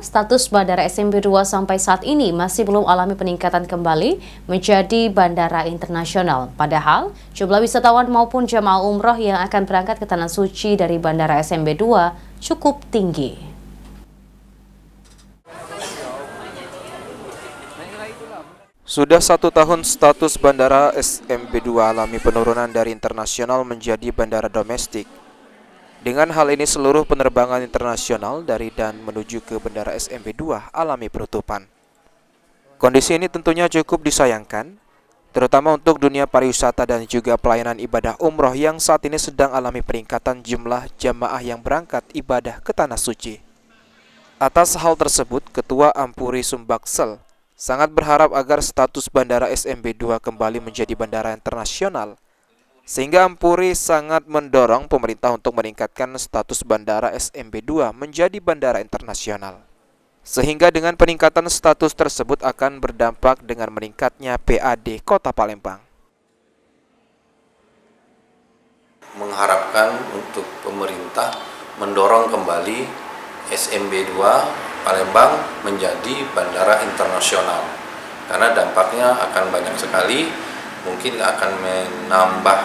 status Bandara SMB 2 sampai saat ini masih belum alami peningkatan kembali menjadi bandara internasional. Padahal, jumlah wisatawan maupun jemaah umroh yang akan berangkat ke Tanah Suci dari Bandara SMB 2 cukup tinggi. Sudah 1 tahun status Bandara SMB 2 alami penurunan dari internasional menjadi bandara domestik. Dengan hal ini seluruh penerbangan internasional dari dan menuju ke Bandara SMB 2 alami penutupan. Kondisi ini tentunya cukup disayangkan, terutama untuk dunia pariwisata dan juga pelayanan ibadah umroh yang saat ini sedang alami peningkatan jumlah jamaah yang berangkat ibadah ke Tanah Suci. Atas hal tersebut, Ketua Ampuri Sumbaksel sangat berharap agar status Bandara SMB 2 kembali menjadi bandara internasional, sehingga Ampuri sangat mendorong pemerintah untuk meningkatkan status Bandara SMB 2 menjadi bandara internasional. Sehingga dengan peningkatan status tersebut akan berdampak dengan meningkatnya PAD Kota Palembang. Mengharapkan untuk pemerintah mendorong kembali SMB 2 Palembang menjadi bandara internasional, karena dampaknya akan banyak sekali, mungkin akan menambah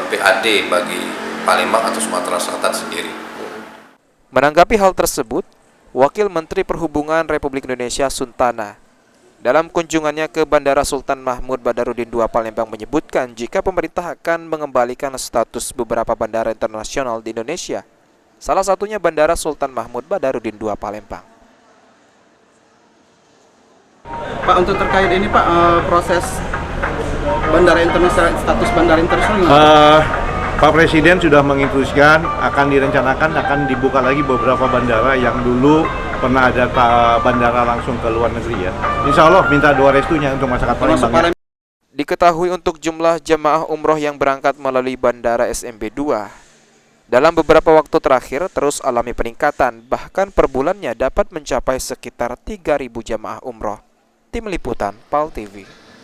PAD bagi Palembang atau Sumatera Selatan sendiri. Menanggapi hal tersebut, Wakil Menteri Perhubungan Republik Indonesia Suntana dalam kunjungannya ke Bandara Sultan Mahmud Badarudin II Palembang menyebutkan jika pemerintah akan mengembalikan status beberapa bandara internasional di Indonesia, salah satunya Bandara Sultan Mahmud Badarudin II Palembang. Pak, untuk terkait ini Pak, proses bandara internasional, status bandara internasional. Pak Presiden sudah menginstruksikan akan direncanakan akan dibuka lagi beberapa bandara yang dulu pernah ada bandara langsung ke luar negeri ya. Insya Allah minta doa restunya untuk masyarakat Palembang. Diketahui untuk jumlah jemaah umroh yang berangkat melalui Bandara SMB 2 dalam beberapa waktu terakhir terus alami peningkatan, bahkan per bulannya dapat mencapai sekitar 3.000 jemaah umroh. Tim Liputan PAL TV.